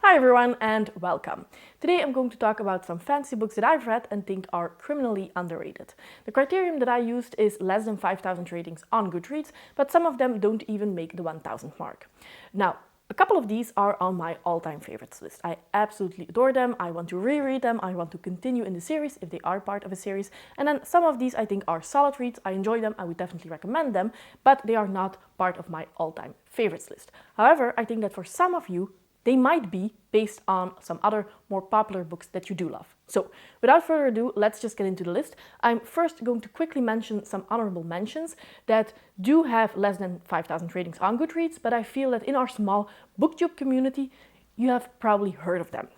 Hi everyone and welcome. Today I'm going to talk about some fantasy books that I've read and think are criminally underrated. The criterion that I used is less than 5,000 ratings on Goodreads, but some of them don't even make the 1,000 mark. Now, a couple of these are on my all-time favorites list. I absolutely adore them, I want to reread them, I want to continue in the series if they are part of a series, and then some of these I think are solid reads, I enjoy them, I would definitely recommend them, but they are not part of my all-time favorites list. However, I think that for some of you, they might be based on some other more popular books that you do love. So, without further ado, let's just get into the list. I'm first going to quickly mention some honorable mentions that do have less than 5,000 ratings on Goodreads, but I feel that in our small booktube community, you have probably heard of them.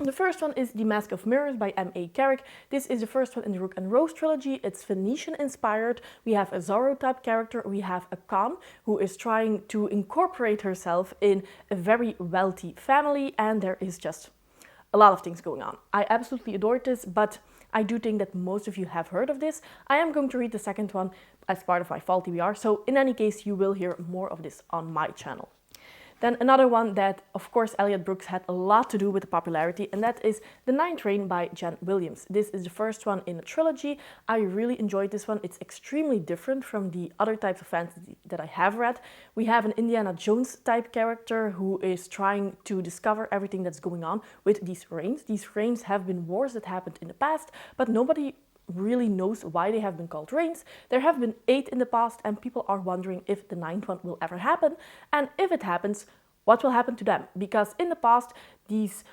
The first one is The Mask of Mirrors by M.A. Carrick. This is the first one in the Rook and Rose trilogy. It's Phoenician inspired. We have a Zorro type character. We have a Khan who is trying to incorporate herself in a very wealthy family, and there is just a lot of things going on. I absolutely adored this, but I do think that most of you have heard of this. I am going to read the second one as part of my fall TBR, so in any case you will hear more of this on my channel. Then another one that, of course, Elliot Brooks had a lot to do with the popularity, and that is The Ninth Reign by Jen Williams. This is the first one in a trilogy. I really enjoyed this one. It's extremely different from the other types of fantasy that I have read. We have an Indiana Jones type character who is trying to discover everything that's going on with these reigns. These reigns have been wars that happened in the past, but nobody really knows why they have been called reigns. There have been 8 in the past, and people are wondering if the 9th one will ever happen, and if it happens, what will happen to them? Because in the past, these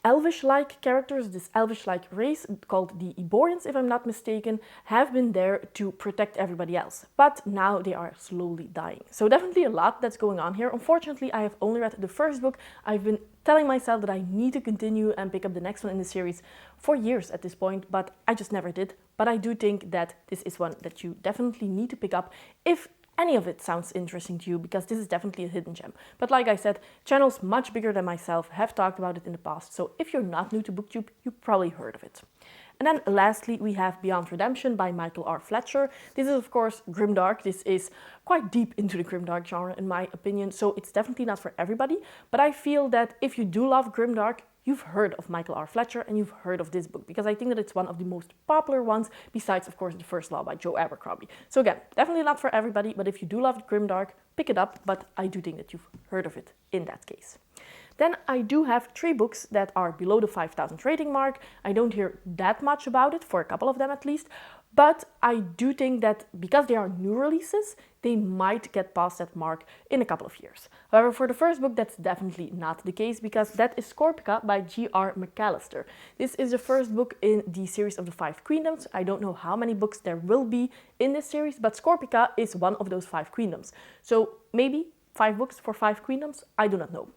elvish-like characters, this elvish-like race called the Eborians, if I'm not mistaken, have been there to protect everybody else. But now they are slowly dying. So definitely a lot that's going on here. Unfortunately, I have only read the first book. I've been telling myself that I need to continue and pick up the next one in the series for years at this point, but I just never did. But I do think that this is one that you definitely need to pick up if any of it sounds interesting to you, because this is definitely a hidden gem. But like I said, channels much bigger than myself have talked about it in the past, so if you're not new to BookTube, you probably heard of it. And then lastly, we have Beyond Redemption by Michael R. Fletcher. This is of course grimdark. This is quite deep into the grimdark genre in my opinion, so it's definitely not for everybody, but I feel that if you do love grimdark, you've heard of Michael R. Fletcher and you've heard of this book, because I think that it's one of the most popular ones, besides, of course, The First Law by Joe Abercrombie. So again, definitely not for everybody, but if you do love grimdark, pick it up, but I do think that you've heard of it in that case. Then I do have 3 books that are below the 5,000 rating mark. I don't hear that much about it, for a couple of them at least, but I do think that because they are new releases, they might get past that mark in a couple of years. However, for the first book, that's definitely not the case, because that is Scorpica by G.R. McAllister. This is the first book in the series of the 5 Queendoms. I don't know how many books there will be in this series, but Scorpica is one of those 5 Queendoms. So maybe 5 books for 5 Queendoms? I do not know.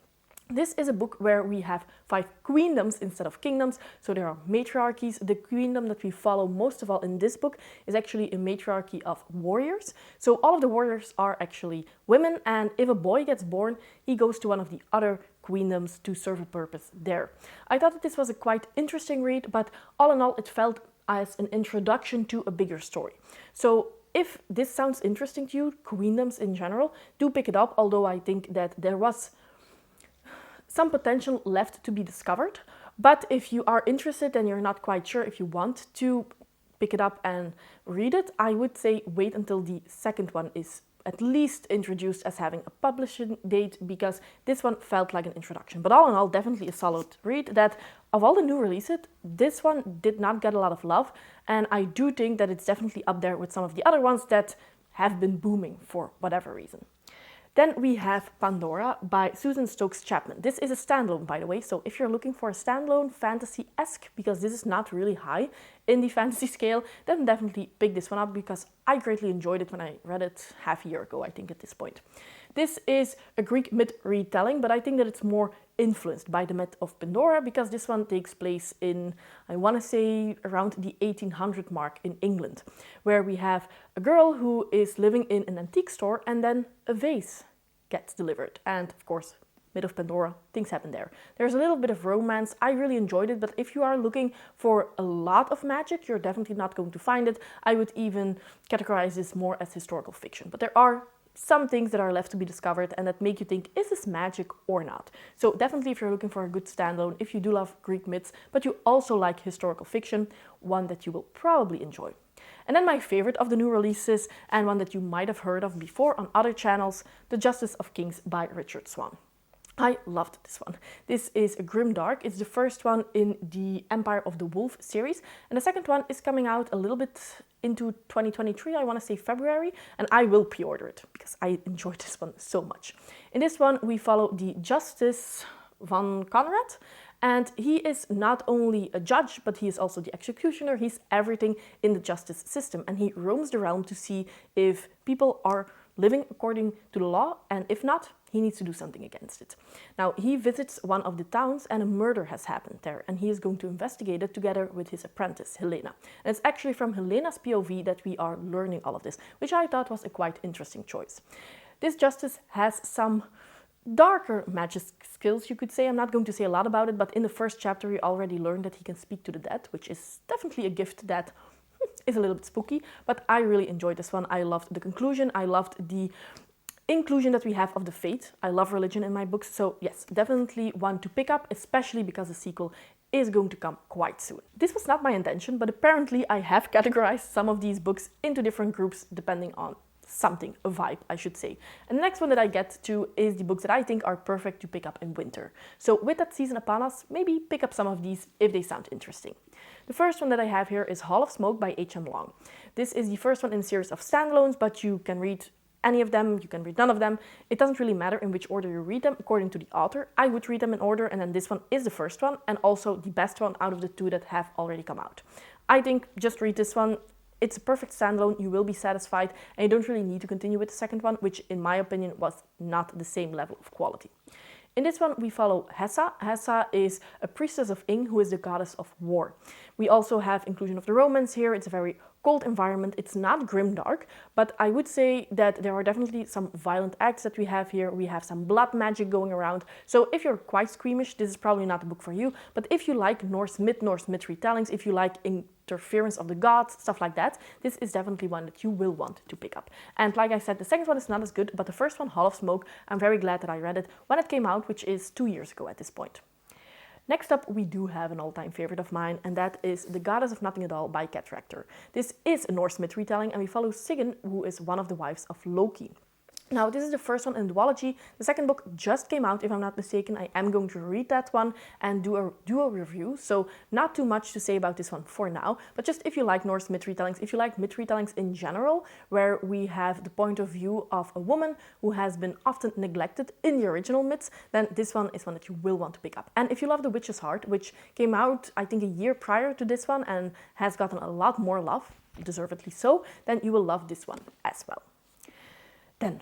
This is a book where we have 5 queendoms instead of kingdoms, so there are matriarchies. The queendom that we follow most of all in this book is actually a matriarchy of warriors. So all of the warriors are actually women, and if a boy gets born, he goes to one of the other queendoms to serve a purpose there. I thought that this was a quite interesting read, but all in all it felt as an introduction to a bigger story. So if this sounds interesting to you, queendoms in general, do pick it up, although I think that there was some potential left to be discovered. But if you are interested and you're not quite sure if you want to pick it up and read it, I would say wait until the second one is at least introduced as having a publishing date, because this one felt like an introduction. But all in all, definitely a solid read that of all the new releases, this one did not get a lot of love, and I do think that it's definitely up there with some of the other ones that have been booming for whatever reason. Then we have Pandora by Susan Stokes Chapman. This is a standalone, by the way, so if you're looking for a standalone fantasy-esque, because this is not really high in the fantasy scale, then definitely pick this one up, because I greatly enjoyed it when I read it half a year ago, I think, at this point. This is a Greek myth retelling, but I think that it's more influenced by the myth of Pandora, because this one takes place in, I want to say, around the 1800 mark in England, where we have a girl who is living in an antique store, and then a vase gets delivered. And of course, myth of Pandora, things happen there. There's a little bit of romance. I really enjoyed it, but if you are looking for a lot of magic, you're definitely not going to find it. I would even categorize this more as historical fiction, but there are some things that are left to be discovered and that make you think, is this magic or not? So definitely if you're looking for a good standalone, if you do love Greek myths, but you also like historical fiction, one that you will probably enjoy. And then my favorite of the new releases, and one that you might have heard of before on other channels, The Justice of Kings by Richard Swan. I loved this one. This is a grimdark. It's the first one in the Empire of the Wolf series, and the second one is coming out a little bit into 2023, I want to say February, and I will pre-order it because I enjoyed this one so much. In this one we follow the Justice van Conrad, and he is not only a judge, but he is also the executioner. He's everything in the justice system, and he roams the realm to see if people are living according to the law, and if not, he needs to do something against it. Now, he visits one of the towns and a murder has happened there, and he is going to investigate it together with his apprentice, Helena. And it's actually from Helena's POV that we are learning all of this, which I thought was a quite interesting choice. This justice has some darker magic skills, you could say. I'm not going to say a lot about it, but in the first chapter we already learned that he can speak to the dead, which is definitely a gift that is a little bit spooky, but I really enjoyed this one. I loved the conclusion. I loved the inclusion that we have of the faith. I love religion in my books, so yes, definitely one to pick up, especially because the sequel is going to come quite soon. This was not my intention, but apparently I have categorized some of these books into different groups depending on something, a vibe, I should say. And the next one that I get to is the books that I think are perfect to pick up in winter. So with that season upon us, maybe pick up some of these if they sound interesting. The first one that I have here is Hall of Smoke by H.M. Long. This is the first one in a series of standalones, but you can read any of them, you can read none of them. It doesn't really matter in which order you read them according to the author. I would read them in order, and then this one is the first one and also the best one out of the two that have already come out. I think just read this one. It's a perfect standalone, you will be satisfied, and you don't really need to continue with the second one, which in my opinion was not the same level of quality. In this one we follow Hessa. Hessa is a priestess of Ing who is the goddess of war. We also have inclusion of the Romans here. It's a very cold environment. It's not grimdark, but I would say that there are definitely some violent acts that we have here. We have some blood magic going around. So if you're quite squeamish, this is probably not a book for you. But if you like Norse myth retellings, if you like interference of the gods, stuff like that, this is definitely one that you will want to pick up. And like I said, the second one is not as good, but the first one, Hall of Smoke, I'm very glad that I read it when it came out, which is 2 years ago at this point. Next up, we do have an all-time favorite of mine, and that is The Goddess of Nothing at All by Kat Rector. This is a Norse myth retelling, and we follow Sigyn, who is one of the wives of Loki. Now, this is the first one in duology. The second book just came out, if I'm not mistaken. I am going to read that one and do a review, so not too much to say about this one for now, but just if you like Norse myth retellings, if you like myth retellings in general, where we have the point of view of a woman who has been often neglected in the original myths, then this one is one that you will want to pick up. And if you love The Witch's Heart, which came out, I think, a year prior to this one and has gotten a lot more love, deservedly so, then you will love this one as well. Then,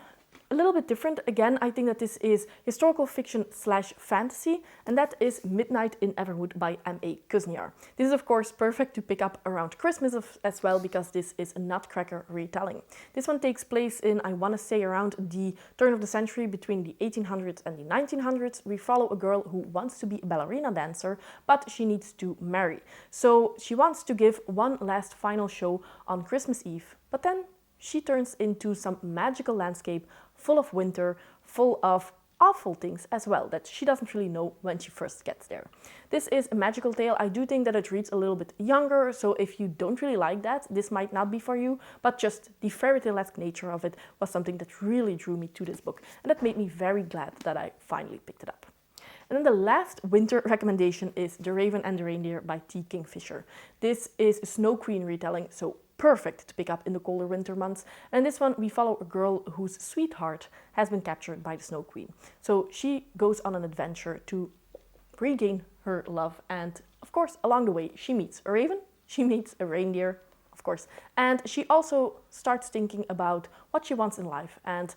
a little bit different. Again, I think that this is historical fiction / fantasy, and that is Midnight in Everwood by M.A. Kuzniar. This is of course perfect to pick up around Christmas as well, because this is a Nutcracker retelling. This one takes place in, I want to say, around the turn of the century, between the 1800s and the 1900s. We follow a girl who wants to be a ballerina dancer, but she needs to marry. So she wants to give one last final show on Christmas Eve, but then she turns into some magical landscape full of winter, full of awful things as well that she doesn't really know when she first gets there. This is a magical tale. I do think that it reads a little bit younger, so if you don't really like that, this might not be for you, but just the fairy tale-esque nature of it was something that really drew me to this book, and that made me very glad that I finally picked it up. And then the last winter recommendation is The Raven and the Reindeer by T. Kingfisher. This is a Snow Queen retelling, so perfect to pick up in the colder winter months. And in this one, we follow a girl whose sweetheart has been captured by the Snow Queen. So she goes on an adventure to regain her love. And of course, along the way, she meets a raven, she meets a reindeer, of course. And she also starts thinking about what she wants in life and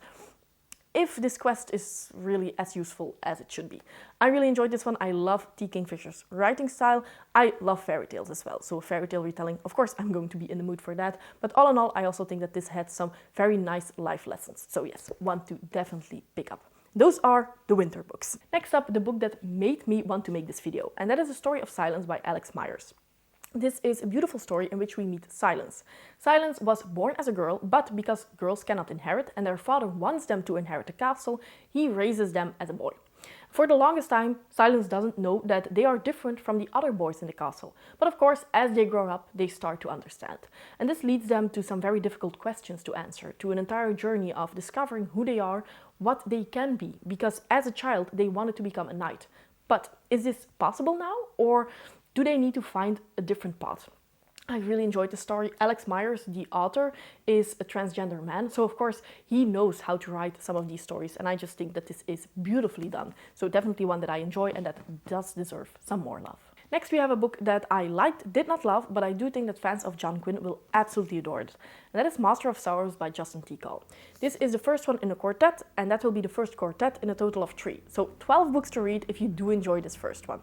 if this quest is really as useful as it should be. I really enjoyed this one. I love T. Kingfisher's writing style. I love fairy tales as well. So fairy tale retelling, of course, I'm going to be in the mood for that. But all in all, I also think that this had some very nice life lessons. So yes, one to definitely pick up. Those are the winter books. Next up, the book that made me want to make this video. And that is The Story of Silence by Alex Myers. This is a beautiful story in which we meet Silence. Silence was born as a girl, but because girls cannot inherit and their father wants them to inherit the castle, he raises them as a boy. For the longest time, Silence doesn't know that they are different from the other boys in the castle. But of course, as they grow up, they start to understand. And this leads them to some very difficult questions to answer, to an entire journey of discovering who they are, what they can be, because as a child, they wanted to become a knight. But is this possible now, or do they need to find a different path? I really enjoyed the story. Alex Myers, the author, is a transgender man, so of course he knows how to write some of these stories, and I just think that this is beautifully done. So definitely one that I enjoy and that does deserve some more love. Next we have a book that I liked, did not love, but I do think that fans of John Quinn will absolutely adore it. And that is Master of Sorrows by Justin T. Call. This is the first one in a quartet, and that will be the first quartet in a total of 3. So 12 books to read if you do enjoy this first one.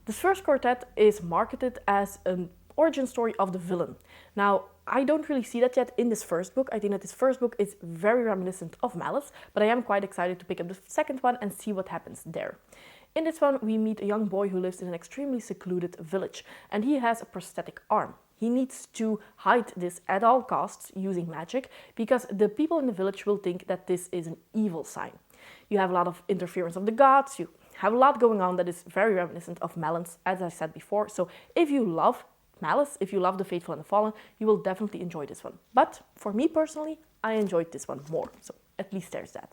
This first quartet is marketed as an origin story of the villain. Now, I don't really see that yet in this first book. I think that this first book is very reminiscent of Malice, but I am quite excited to pick up the second one and see what happens there. In this one, we meet a young boy who lives in an extremely secluded village, and he has a prosthetic arm. He needs to hide this at all costs using magic, because the people in the village will think that this is an evil sign. You have a lot of interference of the gods, you have a lot going on that is very reminiscent of Malice, as I said before. So if you love Malice, if you love The Faithful and the Fallen, you will definitely enjoy this one. But for me personally, I enjoyed this one more. So at least there's that.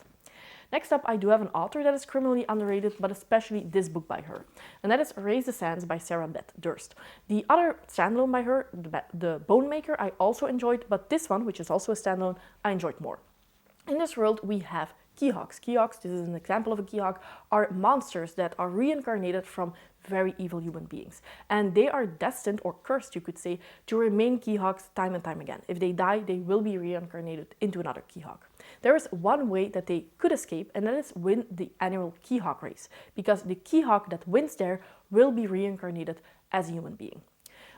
Next up, I do have an author that is criminally underrated, but especially this book by her. And that is Raise the Sands by Sarah Beth Durst. The other standalone by her, The Bone Maker, I also enjoyed, but this one, which is also a standalone, I enjoyed more. In this world, we have Keyhawks. Keyhawks, this is an example of a Keyhawk, are monsters that are reincarnated from very evil human beings. And they are destined, or cursed you could say, to remain Keyhawks time and time again. If they die, they will be reincarnated into another Keyhawk. There is one way that they could escape, and that is win the annual Keyhawk race, because the Keyhawk that wins there will be reincarnated as a human being.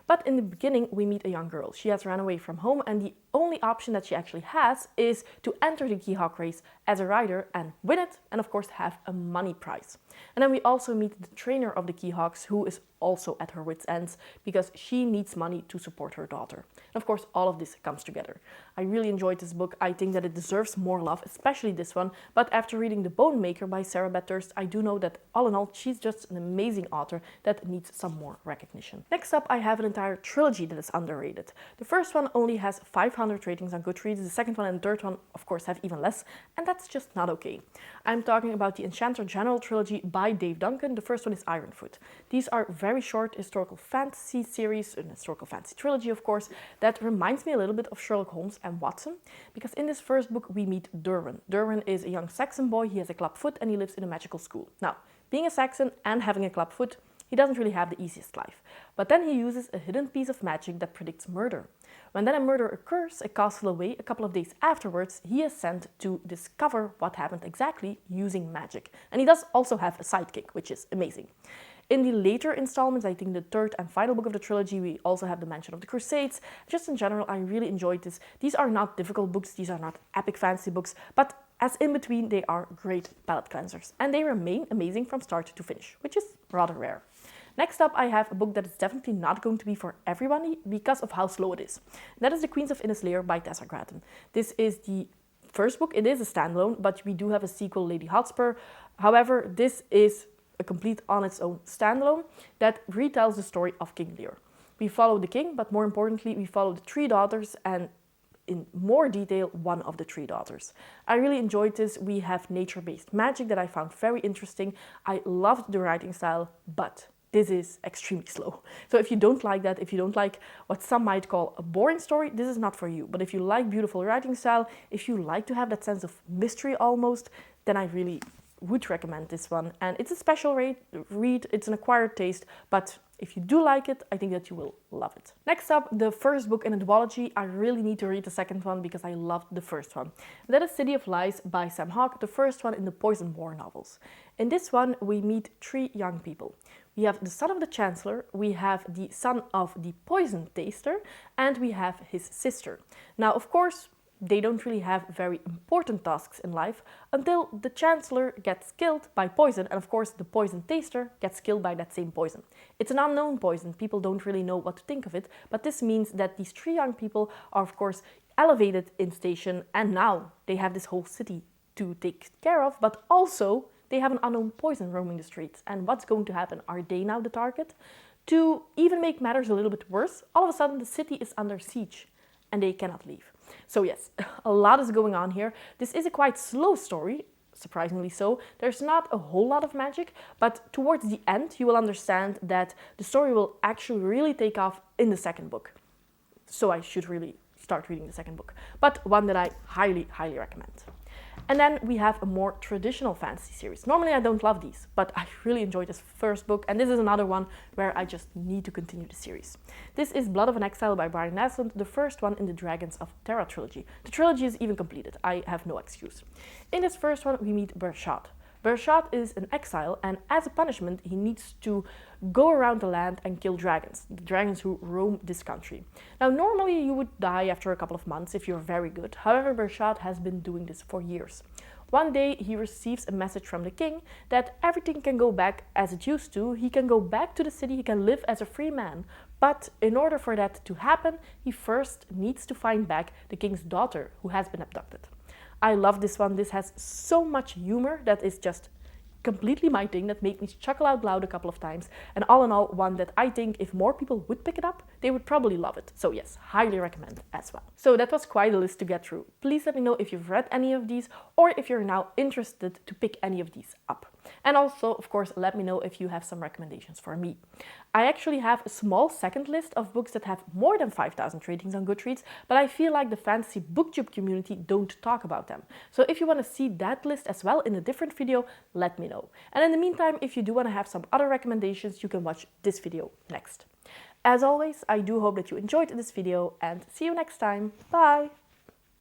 But in the beginning, we meet a young girl. She has run away from home, and the only option that she actually has is to enter the Keyhawk race as a rider and win it, and of course have a money prize. And then we also meet the trainer of the Keyhawks, who is also at her wits' ends because she needs money to support her daughter. And of course, all of this comes together. I really enjoyed this book. I think that it deserves more love, especially this one. But after reading The Bone Maker by Sarah Beth Durst, I do know that all in all, she's just an amazing author that needs some more recognition. Next up, I have an entire trilogy that is underrated. The first one only has 500 ratings on Goodreads. The second one and third one, of course, have even less, and that's just not okay. I'm talking about the Enchanter General trilogy by Dave Duncan. The first one is Ironfoot. These are very short historical fantasy series, an historical fantasy trilogy, of course, that reminds me a little bit of Sherlock Holmes and Watson, because in this first book we meet Derwin. Derwin is a young Saxon boy, he has a club foot and he lives in a magical school. Now, being a Saxon and having a club foot, he doesn't really have the easiest life. But then he uses a hidden piece of magic that predicts murder. When then a murder occurs a castle away, a couple of days afterwards, he is sent to discover what happened exactly using magic. And he does also have a sidekick, which is amazing. In the later installments, I think the third and final book of the trilogy, we also have the mention of the Crusades. Just in general, I really enjoyed this. These are not difficult books, these are not epic fantasy books, but as in between, they are great palate cleansers. And they remain amazing from start to finish, which is rather rare. Next up, I have a book that is definitely not going to be for everybody because of how slow it is. That is The Queens of Innislayer by Tessa Gratton. This is the first book. It is a standalone, but we do have a sequel, Lady Hotspur. However, this is a complete on its own standalone that retells the story of King Lear. We follow the king, but more importantly, we follow the 3 daughters and in more detail, one of the 3 daughters. I really enjoyed this. We have nature-based magic that I found very interesting. I loved the writing style, but this is extremely slow. So if you don't like that, if you don't like what some might call a boring story, this is not for you. But if you like beautiful writing style, if you like to have that sense of mystery almost, then I really would recommend this one. And it's a special read, it's an acquired taste, but if you do like it, I think that you will love it. Next up, the first book in a duology. I really need to read the second one because I loved the first one. That is City of Lies by Sam Hawke, the first one in the Poison War novels. In this one, we meet 3 young people. We have the son of the Chancellor, we have the son of the poison taster, and we have his sister. Now, of course, they don't really have very important tasks in life until the Chancellor gets killed by poison, and of course the poison taster gets killed by that same poison. It's an unknown poison, people don't really know what to think of it, but this means that these 3 young people are of course elevated in station, and now they have this whole city to take care of, but also they have an unknown poison roaming the streets. And what's going to happen? Are they now the target? To even make matters a little bit worse, all of a sudden the city is under siege and they cannot leave. So yes, a lot is going on here. This is a quite slow story, surprisingly so. There's not a whole lot of magic, but towards the end you will understand that the story will actually really take off in the second book. So I should really start reading the second book, but one that I highly, highly recommend. And then we have a more traditional fantasy series. Normally I don't love these, but I really enjoyed this first book, and this is another one where I just need to continue the series. This is Blood of an Exile by Brian Naslund, the first one in the Dragons of Terra trilogy. The trilogy is even completed, I have no excuse. In this first one we meet Bershad. Bershad is an exile, and as a punishment he needs to go around the land and kill dragons, the dragons who roam this country. Now normally you would die after a couple of months if you're very good, however Bershad has been doing this for years. One day he receives a message from the king that everything can go back as it used to, he can go back to the city, he can live as a free man, but in order for that to happen he first needs to find back the king's daughter who has been abducted. I love this one. This has so much humor that is just completely my thing, that made me chuckle out loud a couple of times, and all in all one that I think if more people would pick it up, they would probably love it. So yes, highly recommend as well. So that was quite a list to get through. Please let me know if you've read any of these or if you're now interested to pick any of these up. And also, of course, let me know if you have some recommendations for me. I actually have a small second list of books that have more than 5,000 ratings on Goodreads, but I feel like the fantasy booktube community don't talk about them. So if you want to see that list as well in a different video, let me know. And in the meantime, if you do want to have some other recommendations, you can watch this video next. As always, I do hope that you enjoyed this video, and see you next time. Bye!